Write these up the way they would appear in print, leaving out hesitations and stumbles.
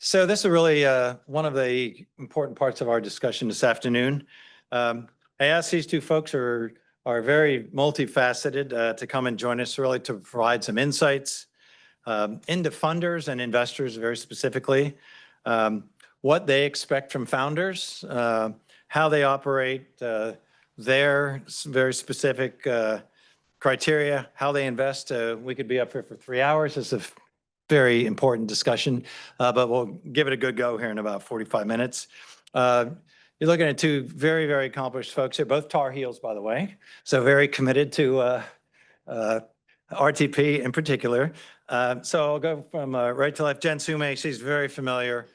So this is really one of the important parts of our discussion this afternoon. I asked these two folks who are very multifaceted to come and join us really to provide some insights into funders and investors very specifically, what they expect from founders, how they operate, their very specific criteria, how they invest. We could be up here for 3 hours. It's a very important discussion, but we'll give it a good go here in about 45 minutes. You're looking at two very, very accomplished folks here, both Tar Heels, by the way, so very committed to RTP in particular. So I'll go from right to left. Jenn Summe, she's very familiar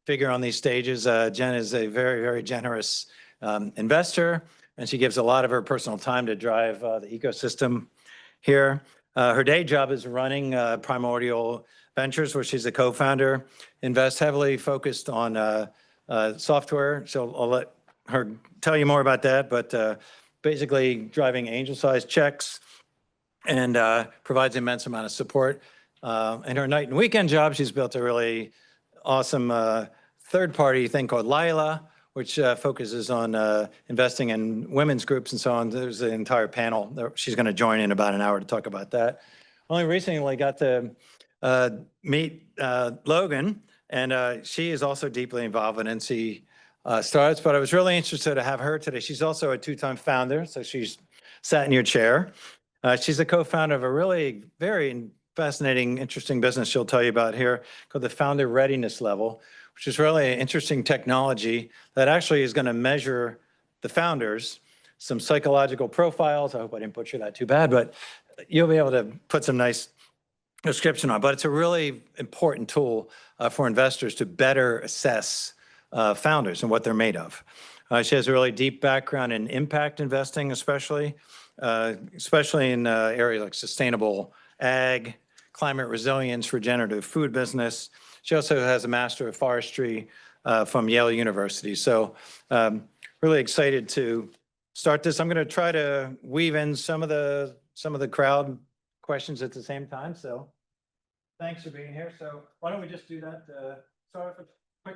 figure on these stages. Jenn is a very, very generous investor, and she gives a lot of her personal time to drive the ecosystem here. Her day job is running Primordial Ventures, where she's a co-founder, invests heavily focused on software. So I'll let her tell you more about that, but basically driving angel-sized checks and provides immense amount of support. In her night and weekend job, she's built a really awesome third-party thing called Lila, which focuses on investing in women's groups and so on. There's an entire panel that she's going to join in about an hour to talk about that. Only recently got to meet Logan, and she is also deeply involved in NC startups, but I was really interested to have her today. She's also a two-time founder, so she's sat in your chair. She's a co-founder of a really very fascinating, interesting business she'll tell you about here called the Founder Readiness Level, which is really an interesting technology that actually is going to measure the founders, some psychological profiles. I hope I didn't butcher that too bad, but you'll be able to put some nice description on. But it's a really important tool for investors to better assess founders and what they're made of. She has a really deep background in impact investing, especially in areas like sustainable ag, climate resilience, regenerative food business. She also has a Master of Forestry from Yale University. So really excited to start this. I'm going to try to weave in some of the crowd questions at the same time. So thanks for being here. So why don't we just do that? Start with a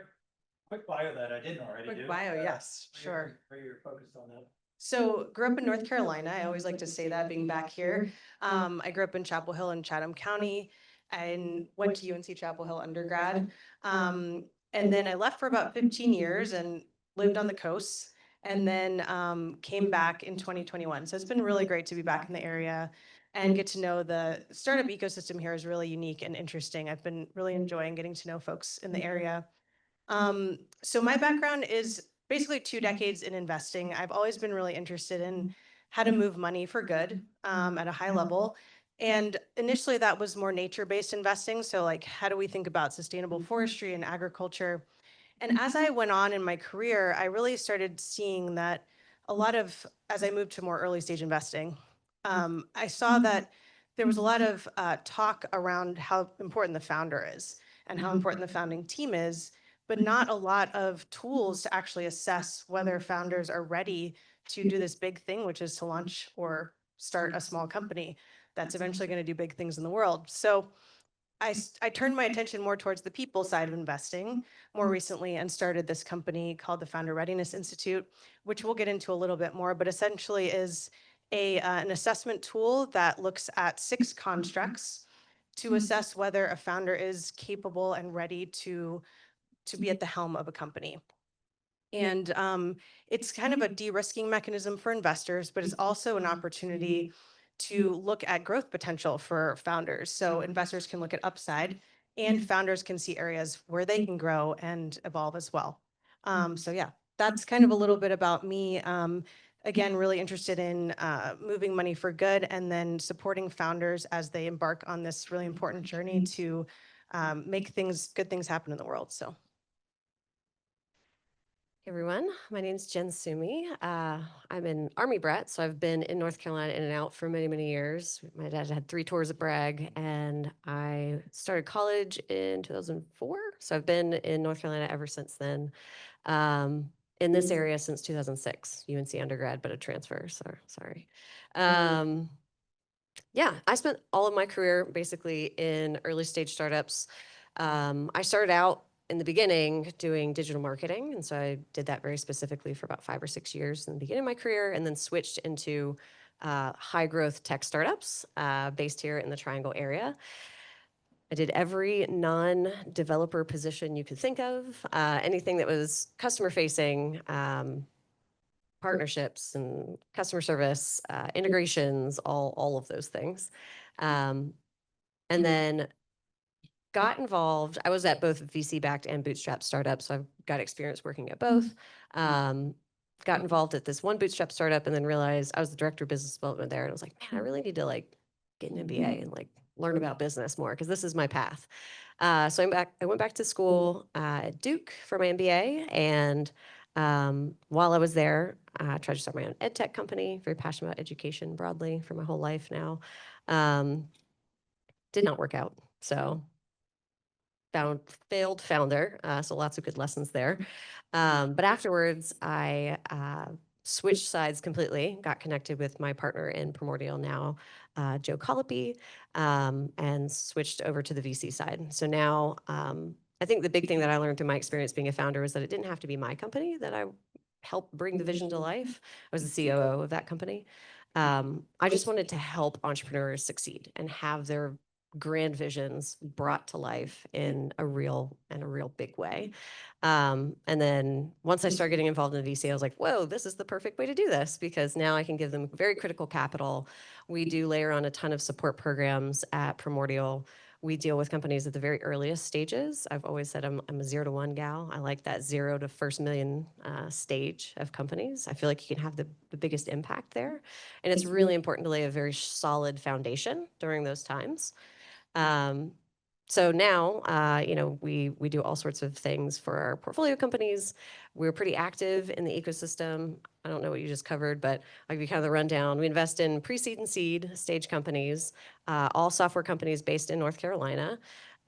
quick bio that I didn't already do. Quick bio, yes, sure. Where you're focused on that. So grew up in North Carolina. I always like to say that being back here. I grew up in Chapel Hill in Chatham County and went to UNC Chapel Hill undergrad. And then I left for about 15 years and lived on the coast and then came back in 2021. So it's been really great to be back in the area and get to know the startup ecosystem here is really unique and interesting. I've been really enjoying getting to know folks in the area. So my background is basically 2 decades in investing. I've always been really interested in how to move money for good at a high level. And initially that was more nature-based investing. So like, how do we think about sustainable forestry and agriculture? And as I went on in my career, I really started seeing that as I moved to more early stage investing, I saw that there was a lot of talk around how important the founder is and how important the founding team is, but not a lot of tools to actually assess whether founders are ready to do this big thing, which is to launch or start a small company that's eventually going to do big things in the world. So I turned my attention more towards the people side of investing more recently and started this company called the Founder Readiness Institute, which we'll get into a little bit more, but essentially is an assessment tool that looks at 6 constructs to assess whether a founder is capable and ready to be at the helm of a company. And it's kind of a de-risking mechanism for investors, but it's also an opportunity to look at growth potential for founders. So investors can look at upside and founders can see areas where they can grow and evolve as well. So yeah, that's kind of a little bit about me. Again, really interested in moving money for good and then supporting founders as they embark on this really important journey to make good things happen in the world. So. Hey everyone, my name is Jenn Summe. I'm an Army brat, so I've been in North Carolina in and out for many, many years. My dad had 3 tours of Bragg, and I started college in 2004. So I've been in North Carolina ever since then. In this area since 2006, UNC undergrad, but a transfer, so sorry. Yeah, I spent all of my career basically in early stage startups. I started out in the beginning doing digital marketing. And so I did that very specifically for about 5 or 6 years in the beginning of my career, and then switched into high growth tech startups based here in the Triangle area. I did every non-developer position you could think of, anything that was customer facing, partnerships and customer service, integrations, all of those things. And then got involved. I was at both VC-backed and bootstrap startups, so I've got experience working at both. Got involved at this one bootstrap startup and then realized I was the director of business development there. And I was like, man, I really need to like get an MBA and like learn about business more because this is my path. So I went back to school at Duke for my MBA. And while I was there, I tried to start my own ed tech company, very passionate about education broadly for my whole life now. Did not work out. So failed founder, so lots of good lessons there. But afterwards, I switched sides completely, got connected with my partner in Primordial now, Joe Colopy, and switched over to the VC side. So now I think the big thing that I learned through my experience being a founder was that it didn't have to be my company that I helped bring the vision to life. I was the COO of that company. I just wanted to help entrepreneurs succeed and have their grand visions brought to life in a real big way. And then once I started getting involved in VC, I was like, whoa, this is the perfect way to do this because now I can give them very critical capital. We do layer on a ton of support programs at Primordial. We deal with companies at the very earliest stages. I've always said I'm a 0 to 1 gal. I like that 0 to first million stage of companies. I feel like you can have the biggest impact there. And it's really important to lay a very solid foundation during those times. So now, we do all sorts of things for our portfolio companies. We're pretty active in the ecosystem. I don't know what you just covered, but I'll give you kind of the rundown. We invest in pre-seed and seed stage companies, all software companies based in North Carolina.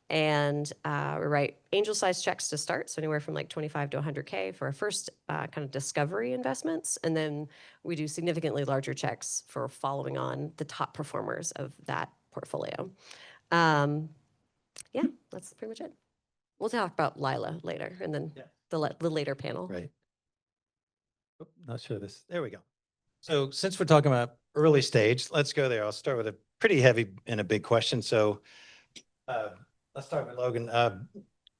And we write angel-sized checks to start, so anywhere from like 25 to 100K for our first kind of discovery investments. And then we do significantly larger checks for following on the top performers of that portfolio. Yeah, that's pretty much it. We'll talk about Lila later, and then the later panel. Right. Oh, not sure this. There we go. So since we're talking about early stage, let's go there. I'll start with a pretty heavy and a big question. So let's start with Logan.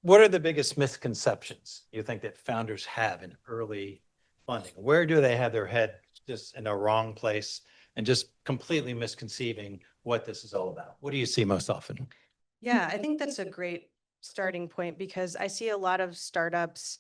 What are the biggest misconceptions you think that founders have in early funding? Where do they have their head just in a wrong place and just completely misconceiving what this is all about? What do you see most often? Yeah, I think that's a great starting point because I see a lot of startups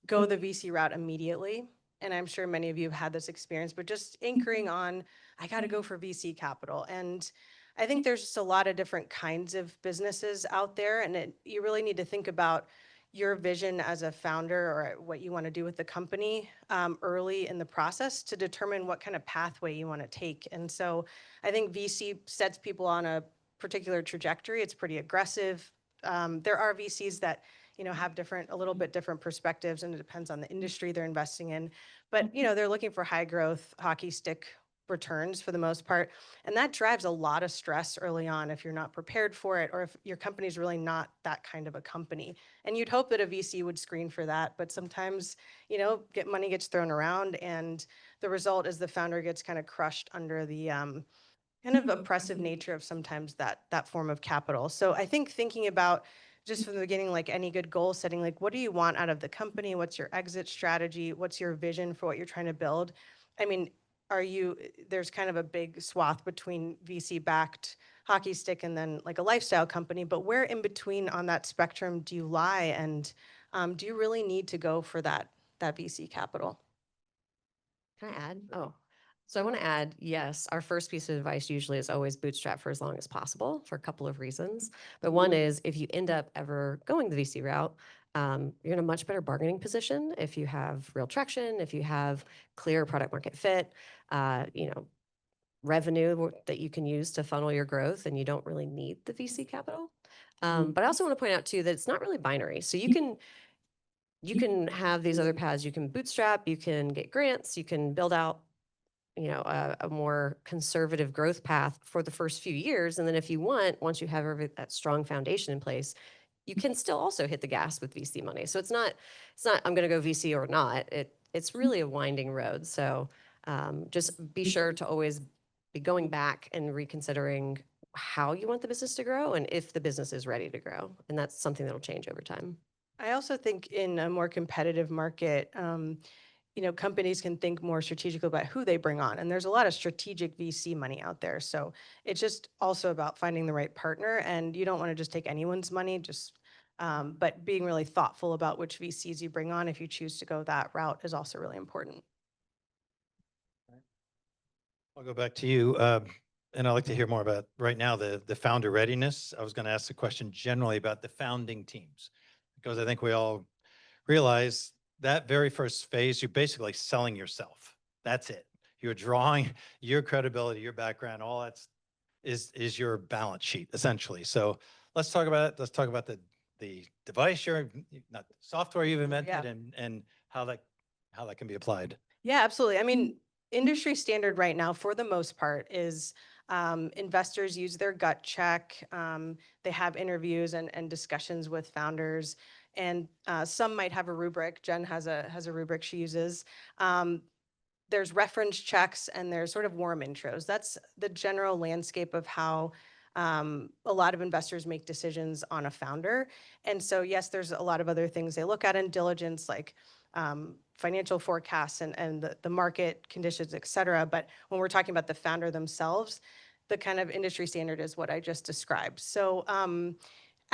go the VC route immediately. And I'm sure many of you have had this experience, but just anchoring on, I got to go for VC capital. And I think there's just a lot of different kinds of businesses out there. And you really need to think about your vision as a founder or what you want to do with the company early in the process to determine what kind of pathway you want to take. And so I think VC sets people on a particular trajectory. It's pretty aggressive. There are VCs that have a little bit different perspectives, and it depends on the industry they're investing in. But they're looking for high growth hockey stick returns for the most part, and that drives a lot of stress early on if you're not prepared for it, or if your company's really not that kind of a company. And you'd hope that a VC would screen for that, but sometimes money gets thrown around, and the result is the founder gets kind of crushed under the kind of oppressive nature of sometimes that form of capital. So I think thinking about just from the beginning, like any good goal setting, like what do you want out of the company? What's your exit strategy? What's your vision for what you're trying to build? I mean, there's kind of a big swath between VC-backed hockey stick and then like a lifestyle company, but where in between on that spectrum do you lie? And do you really need to go for that VC capital? Can I add? Oh, so I want to add, yes, our first piece of advice usually is always bootstrap for as long as possible for a couple of reasons. But one is if you end up ever going the VC route, you're in a much better bargaining position if you have real traction, if you have clear product market fit, revenue that you can use to funnel your growth, and you don't really need the VC capital. But I also want to point out too that it's not really binary. So you can have these other paths. You can bootstrap, you can get grants, you can build out a more conservative growth path for the first few years. And then if you want, once you have that strong foundation in place, you can still also hit the gas with VC money. So it's not I'm going to go VC or not. It's really a winding road. So just be sure to always be going back and reconsidering how you want the business to grow and if the business is ready to grow. And that's something that'll change over time. I also think in a more competitive market, companies can think more strategically about who they bring on. And there's a lot of strategic VC money out there. So it's just also about finding the right partner. And you don't want to just take anyone's money, but being really thoughtful about which VCs you bring on if you choose to go that route is also really important. I'll go back to you. And I'd like to hear more about right now the founder readiness. I was going to ask the question generally about the founding teams, because I think we all realize that very first phase, you're basically selling yourself. That's it. You're drawing your credibility, your background, all that is your balance sheet, essentially. So let's talk about it. Let's talk about the device not the software you've invented, and how that can be applied. Yeah, absolutely. I mean, industry standard right now, for the most part, is investors use their gut check. They have interviews and discussions with founders, and some might have a rubric. Jenn has a rubric she uses. There's reference checks, and there's sort of warm intros. That's the general landscape of how a lot of investors make decisions on a founder. And so, yes, there's a lot of other things they look at in diligence, like financial forecasts and the market conditions, et cetera. But when we're talking about the founder themselves, the kind of industry standard is what I just described. So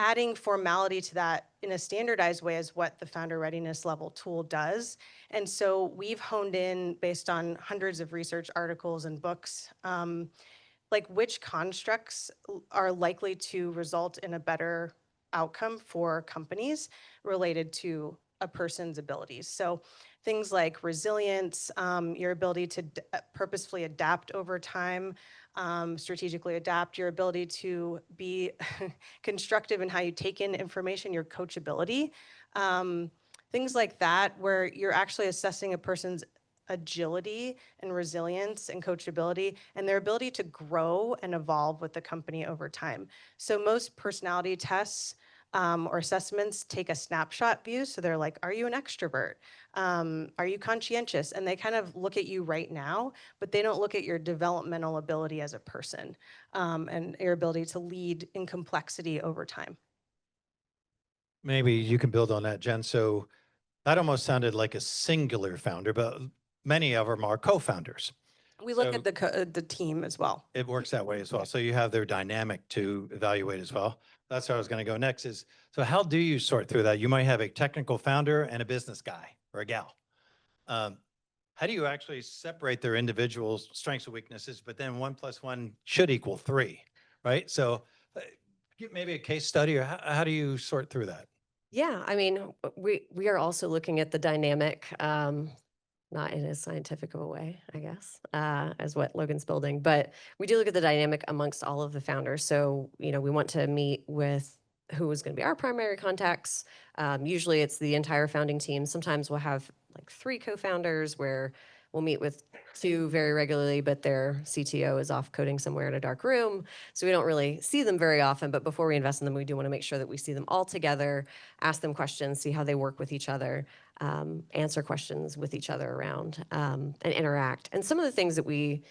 adding formality to that in a standardized way is what the founder readiness level tool does. And so we've honed in based on hundreds of research articles and books, like which constructs are likely to result in a better outcome for companies related to a person's abilities. So things like resilience, your ability to purposefully adapt over time, strategically adapt, your ability to be constructive in how you take in information, your coachability, things like that, where you're actually assessing a person's agility and resilience and coachability and their ability to grow and evolve with the company over time. So most personality tests or assessments take a snapshot view. So they're like, are you an extrovert? Are you conscientious? And they kind of look at you right now, but they don't look at your developmental ability as a person and your ability to lead in complexity over time. Maybe you can build on that, Jenn. So that almost sounded like a singular founder, but many of them are co-founders. We look at the team as well. It works that way as well. So you have their dynamic to evaluate as well. That's where I was going to go next is, so how do you sort through that? You might have a technical founder and a business guy or a gal. How do you actually separate their individual strengths and weaknesses, but then 1 + 1 should equal 3, right? So maybe a case study, or how do you sort through that? Yeah, I mean, we are also looking at the dynamic, not in as scientific of a way, I guess, as what Logan's building, but we do look at the dynamic amongst all of the founders. So, we want to meet with who is going to be our primary contacts. Usually it's the entire founding team. Sometimes we'll have like 3 co-founders where we'll meet with 2 very regularly, but their CTO is off coding somewhere in a dark room. So we don't really see them very often, but before we invest in them, we do want to make sure that we see them all together, ask them questions, see how they work with each other, answer questions with each other around, and interact. And some of the things that we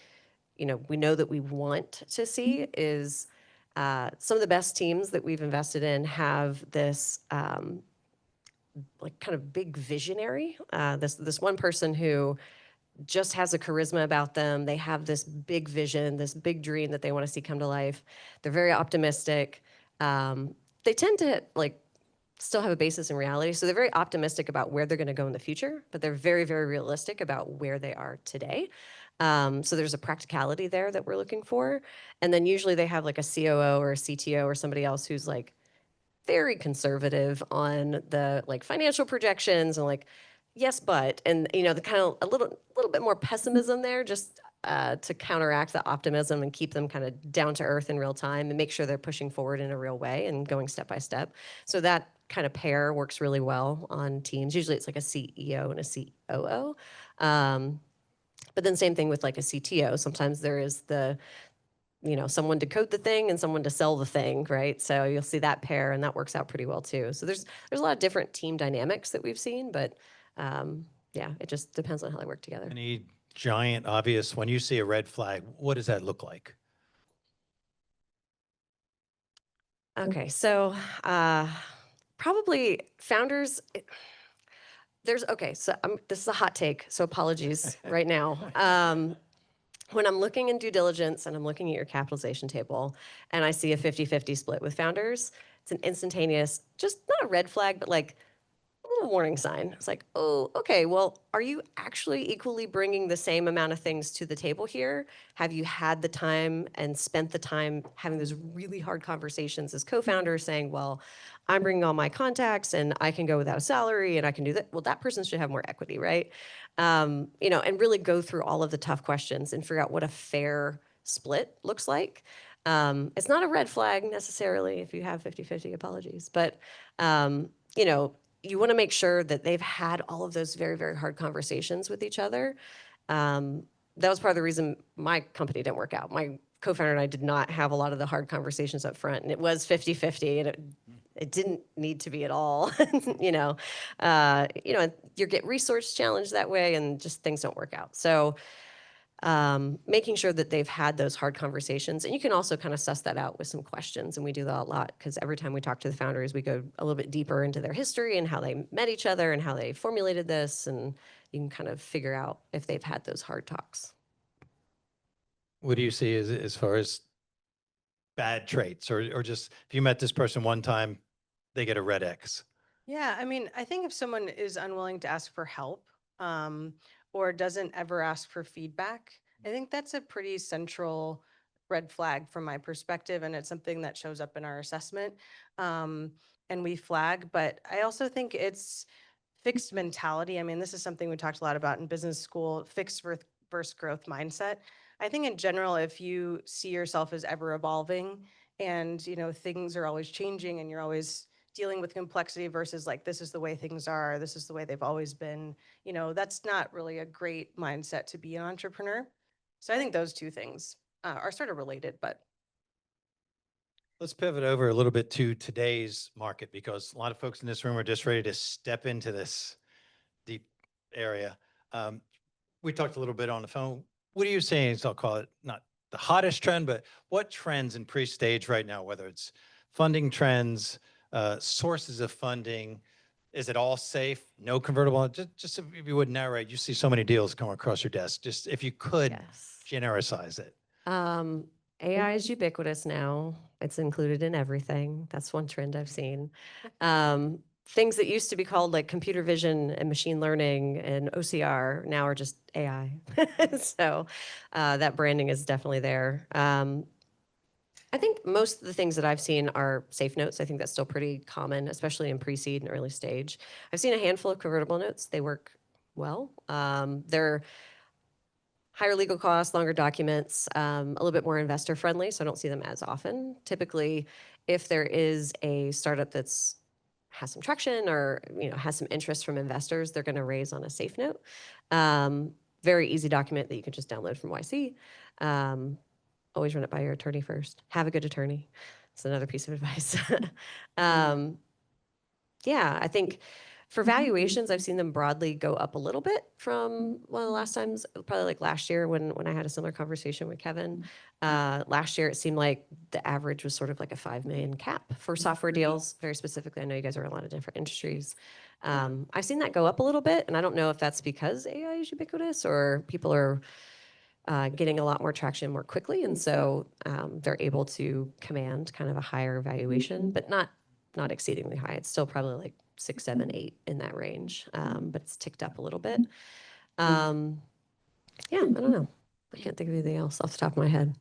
know that we want to see is some of the best teams that we've invested in have this like kind of big visionary, this one person who just has a charisma about them. They have this big vision, this big dream that they want to see come to life. They're very optimistic. They tend to still have a basis in reality. So they're very optimistic about where they're going to go in the future, but they're very, very realistic about where they are today. So there's a practicality there that we're looking for. And then usually they have like a COO or a CTO or somebody else who's like very conservative on the financial projections and yes, but, and the kind of a little bit more pessimism there, just to counteract the optimism and keep them kind of down to earth in real time and make sure they're pushing forward in a real way and going step by step. So that kind of pair works really well on teams. Usually it's like a CEO and a COO. But then same thing with like a CTO. Sometimes there is the someone to code the thing and someone to sell the thing, right? So you'll see that pair, and that works out pretty well too. So there's a lot of different team dynamics that we've seen, but yeah, it just depends on how they work together. Any giant obvious, when you see a red flag, what does that look like? Okay, so probably founders. So this is a hot take, so apologies right now. When I'm looking in due diligence and I'm looking at your capitalization table and I see a 50-50 split with founders, it's an instantaneous, just not a red flag, but like a little warning sign. It's like, oh, okay, well, are you actually equally bringing the same amount of things to the table here? Have you had the time and spent the time having those really hard conversations as co-founders saying, well, I'm bringing all my contacts and I can go without a salary and I can do that. Well, that person should have more equity, right? And really go through all of the tough questions and figure out what a fair split looks like. It's not a red flag necessarily if you have 50-50, apologies, but you want to make sure that they've had all of those very, very hard conversations with each other. That was part of the reason my company didn't work out. My co-founder and I did not have a lot of the hard conversations up front, and it was 50-50, and it didn't need to be at all. You get resource challenged that way, and just things don't work out. So making sure that they've had those hard conversations. And you can also kind of suss that out with some questions. And we do that a lot because every time we talk to the founders, we go a little bit deeper into their history and how they met each other and how they formulated this. And you can kind of figure out if they've had those hard talks. What do you see as far as bad traits, or just if you met this person one time, they get a red X? Yeah, I mean, I think if someone is unwilling to ask for help, or doesn't ever ask for feedback, I think that's a pretty central red flag from my perspective, and it's something that shows up in our assessment, and we flag. But I also think it's fixed mentality. I mean, this is something we talked a lot about in business school, fixed versus growth mindset. I think in general, if you see yourself as ever evolving and, things are always changing and you're always dealing with complexity versus like, this is the way things are, this is the way they've always been, that's not really a great mindset to be an entrepreneur. So I think those two things are sort of related, but Let's pivot over a little bit to today's market, because a lot of folks in this room are just ready to step into this deep area. We talked a little bit on the phone. What are you saying? So I'll call it not the hottest trend, but what trends in pre-stage right now, whether it's funding trends, sources of funding, is it all safe? No convertible? Just if you would narrate, you see so many deals come across your desk. Just if you could Yes. genericize it. AI is ubiquitous now. It's included in everything. That's one trend I've seen. Things that used to be called like computer vision and machine learning and OCR now are just AI. So that branding is definitely there. I think most of the things that I've seen are safe notes. I think that's still pretty common, especially in pre-seed and early stage. I've seen a handful of convertible notes. They work well. They're higher legal costs, longer documents, a little bit more investor friendly, so I don't see them as often. Typically, if there is a startup that's has some traction or has some interest from investors, they're going to raise on a safe note. Very easy document that you can just download from YC. Always run it by your attorney first. Have a good attorney. It's another piece of advice. Yeah, I think for valuations, I've seen them broadly go up a little bit from one of the last times, probably like last year when I had a similar conversation with Kevin. Last year, it seemed like the average was sort of like a 5 million cap for software deals, very specifically. I know you guys are in a lot of different industries. I've seen that go up a little bit, and I don't know if that's because AI is ubiquitous or people are getting a lot more traction more quickly, and so they're able to command kind of a higher valuation, but not exceedingly high. It's still probably like 6, 7, 8 in that range, but it's ticked up a little bit. Yeah, I don't know. I can't think of anything else off the top of my head.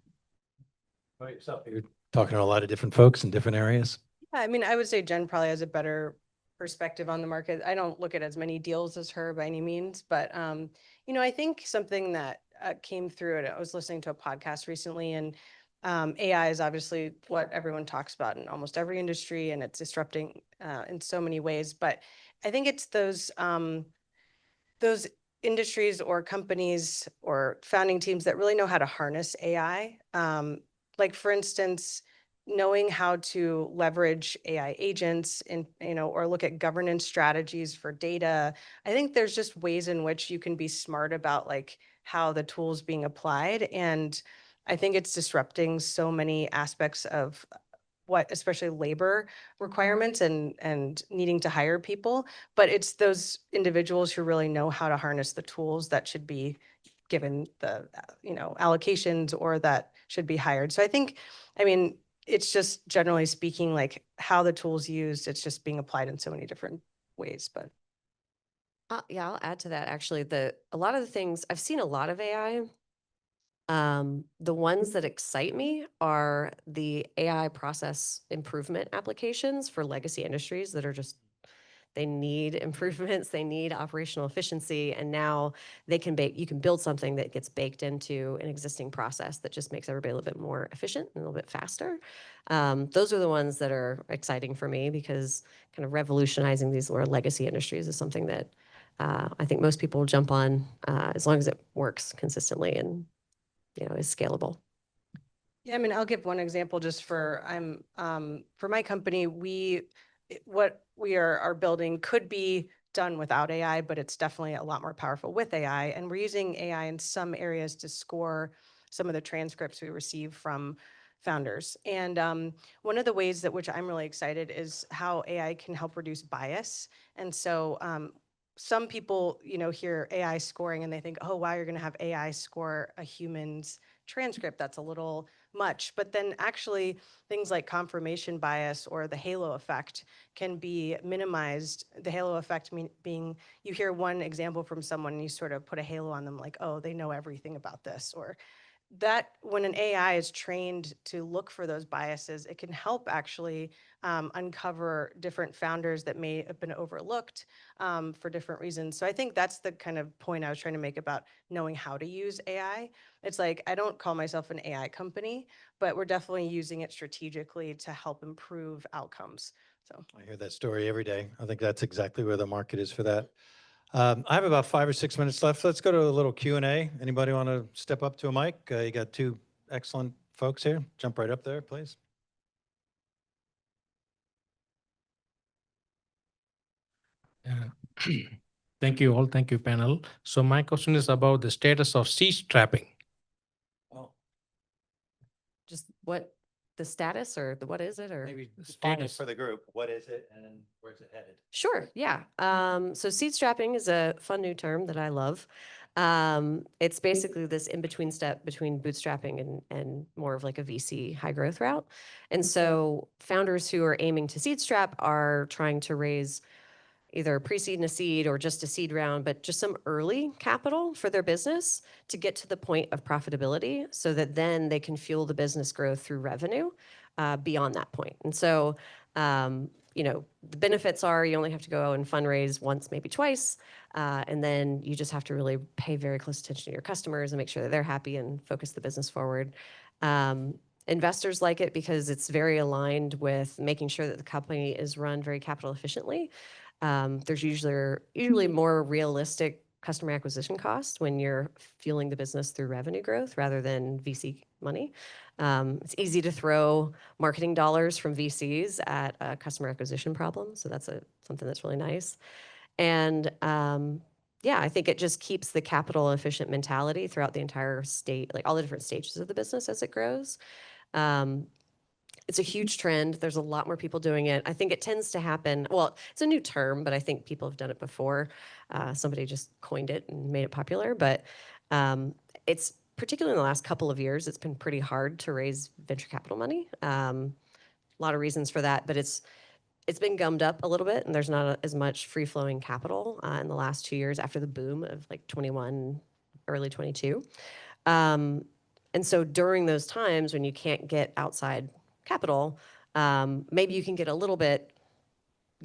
By yourself, you're talking to a lot of different folks in different areas. yeah, I mean, I would say Jen probably has a better perspective on the market. I don't look at as many deals as her by any means, but I think something that came through it. I was listening to a podcast recently, and AI is obviously what everyone talks about in almost every industry, and it's disrupting in so many ways. But I think it's those industries or companies or founding teams that really know how to harness AI Like, for instance, knowing how to leverage AI agents and, or look at governance strategies for data. I think there's just ways in which you can be smart about like how the tool's being applied. And I think it's disrupting so many aspects of what, especially labor requirements and needing to hire people. But it's those individuals who really know how to harness the tools that should be given the, allocations or that should be hired. So I mean, it's just generally speaking, like how the tool's used, it's just being applied in so many different ways, but. Yeah, I'll add to that. Actually, a lot of the things I've seen a lot of AI. The ones that excite me are the AI process improvement applications for legacy industries that are just they need improvements, they need operational efficiency, and now you can build something that gets baked into an existing process that just makes everybody a little bit more efficient and a little bit faster. Those are the ones that are exciting for me because kind of revolutionizing these legacy industries is something that I think most people will jump on as long as it works consistently and is scalable. Yeah, I mean, I'll give one example just for for my company, what we are building could be done without AI, but it's definitely a lot more powerful with AI. And we're using AI in some areas to score some of the transcripts we receive from founders. And one of the ways that which I'm really excited is how AI can help reduce bias. And so some people, hear AI scoring and they think, oh, wow, you're going to have AI score a human's transcript. That's a little much. But then actually things like confirmation bias or the halo effect can be minimized. The halo effect being you hear one example from someone and you sort of put a halo on them like, oh, they know everything about this. Or that when an AI is trained to look for those biases, it can help actually uncover different founders that may have been overlooked for different reasons. So I think that's the kind of point I was trying to make about knowing how to use AI. It's like, I don't call myself an AI company, but we're definitely using it strategically to help improve outcomes. So I hear that story every day. I think that's exactly where the market is for that. I have about 5 or 6 minutes left. Let's go to a little Q&A. Anybody want to step up to a mic? You got two excellent folks here. Jump right up there, please. Thank you all. Thank you, panel. So my question is about the status of seed trapping. Oh, Just what the status or what is it or? maybe define it Status. for the group. What is it and where's it headed? Sure, yeah. So seed strapping is a fun new term that I love. It's basically this in-between step between bootstrapping and more of like a VC high growth route. And so founders who are aiming to seed strap are trying to raise either pre-seed and a seed or just a seed round, but just some early capital for their business to get to the point of profitability so that then they can fuel the business growth through revenue beyond that point. And so, the benefits are you only have to go and fundraise once, maybe twice, and then you just have to really pay very close attention to your customers and make sure that they're happy and focus the business forward. Investors like it because it's very aligned with making sure that the company is run very capital efficiently. There's usually more realistic customer acquisition costs when you're fueling the business through revenue growth rather than VC money. It's easy to throw marketing dollars from VCs at a customer acquisition problem. So that's something that's really nice. And yeah, I think it just keeps the capital efficient mentality throughout the entire state, like all the different stages of the business as it grows. It's a huge trend. There's a lot more people doing it. I think it tends to happen. Well, it's a new term, but I think people have done it before. Somebody just coined it and made it popular. But it's particularly in the last couple of years, it's been pretty hard to raise venture capital money. A lot of reasons for that, but it's been gummed up a little bit, and there's not as much free flowing capital in the last 2 years after the boom of like 21, early 22. And so during those times when you can't get outside capital, maybe you can get a little bit,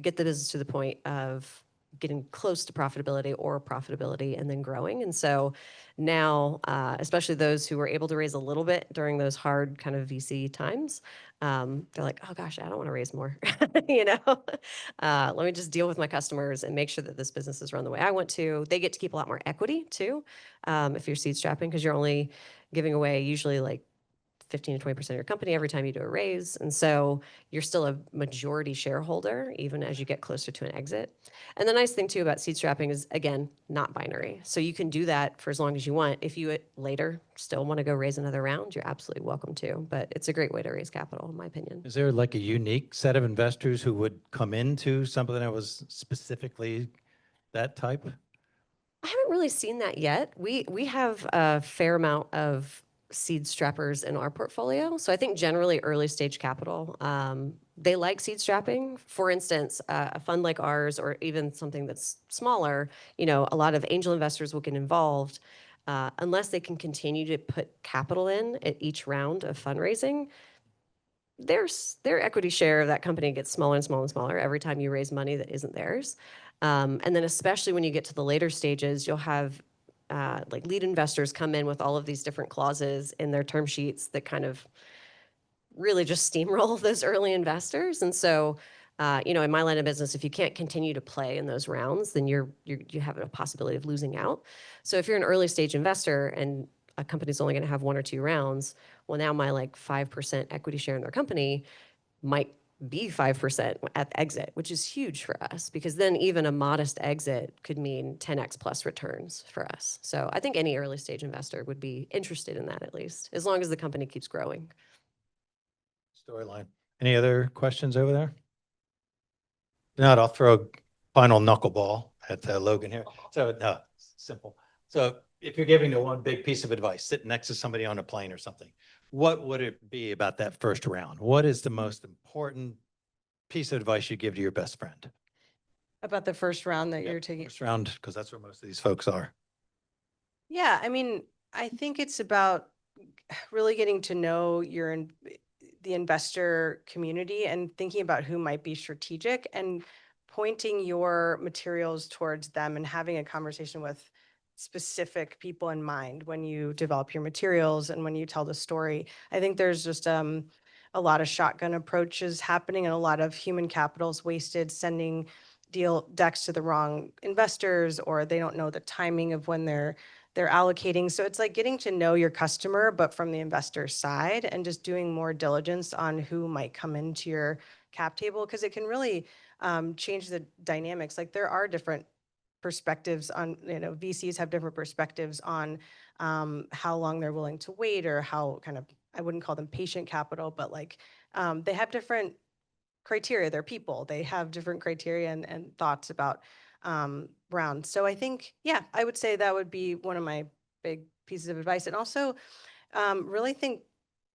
get the business to the point of getting close to profitability or profitability and then growing. And so now, especially those who were able to raise a little bit during those hard kind of VC times, they're like, oh gosh, I don't want to raise more, let me just deal with my customers and make sure that this business is run the way I want to. They get to keep a lot more equity too, if you're seed strapping, because you're only giving away usually like 15 to 20% of your company every time you do a raise. And so you're still a majority shareholder, even as you get closer to an exit. And the nice thing too about seed strapping is, again, not binary. So you can do that for as long as you want. If you later still want to go raise another round, you're absolutely welcome to. But it's a great way to raise capital, in my opinion. Is there like a unique set of investors who would come into something that was specifically that type? I haven't really seen that yet. We have a fair amount of seed strappers in our portfolio. So I think generally early stage capital, they like seed strapping. For instance, a fund like ours, or even something that's smaller, a lot of angel investors will get involved unless they can continue to put capital in at each round of fundraising. Their equity share of that company gets smaller and smaller and smaller every time you raise money that isn't theirs. And then especially when you get to the later stages, you'll have like lead investors come in with all of these different clauses in their term sheets that kind of really just steamroll those early investors. And so, in my line of business, if you can't continue to play in those rounds, then you have a possibility of losing out. So if you're an early stage investor and a company's only going to have 1 or 2 rounds, well, now my 5% equity share in their company might be 5% at the exit, which is huge for us, because then even a modest exit could mean 10x plus returns for us. So I think any early stage investor would be interested in that, at least, as long as the company keeps growing. Storyline. Any other questions over there? If not, I'll throw a final knuckleball at Logan here. So no, simple. So if you're giving the one big piece of advice, sitting next to somebody on a plane or something, what would it be about that first round? What is the most important piece of advice you give to your best friend? About the first round that Yep, you're taking. First round, because that's where most of these folks are. Yeah, I mean, I think it's about really getting to know the investor community and thinking about who might be strategic and pointing your materials towards them and having a conversation with specific people in mind when you develop your materials and when you tell the story. I think there's just a lot of shotgun approaches happening and a lot of human capital is wasted sending deal decks to the wrong investors, or they don't know the timing of when they're allocating. So it's like getting to know your customer, but from the investor side, and just doing more diligence on who might come into your cap table, because it can really change the dynamics. Like there are different perspectives on, VCs have different perspectives on how long they're willing to wait, or how kind of, I wouldn't call them patient capital, but like they have different criteria. They're people. They have different criteria and thoughts about rounds. So I think, yeah, I would say that would be one of my big pieces of advice. And also really think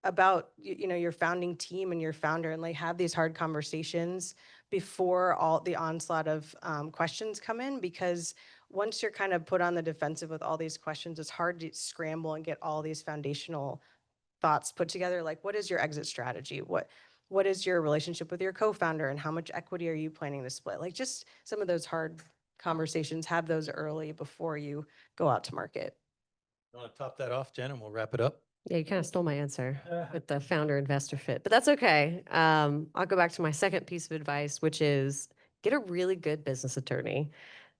about, your founding team and your founder, and like have these hard conversations before all the onslaught of questions come in, because once you're kind of put on the defensive with all these questions, it's hard to scramble and get all these foundational thoughts put together. Like, what is your exit strategy? What is your relationship with your co-founder, and how much equity are you planning to split? Like just some of those hard conversations, have those early before you go out to market. You want to top that off, Jen, and we'll wrap it up? Yeah, you kind of stole my answer with the founder investor fit, but that's okay. I'll go back to my second piece of advice, which is get a really good business attorney.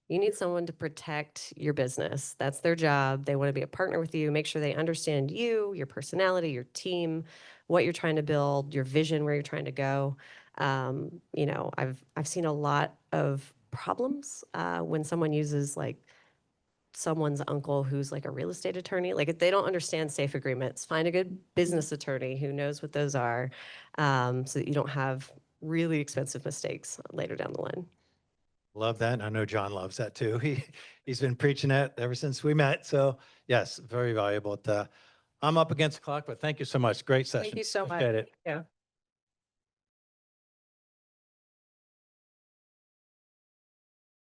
You need someone to protect your business. That's their job. They want to be a partner with you, make sure they understand you, your personality, your team, what you're trying to build, your vision, where you're trying to go. I've seen a lot of problems when someone uses like someone's uncle who's like a real estate attorney. Like if they don't understand safe agreements, find a good business attorney who knows what those are, so that you don't have really expensive mistakes later down the line. Love that. And I know John loves that too. He's been preaching that ever since we met. So yes, very valuable. I'm up against the clock, but thank you so much. Great session. Thank you so much. Appreciate it. Yeah.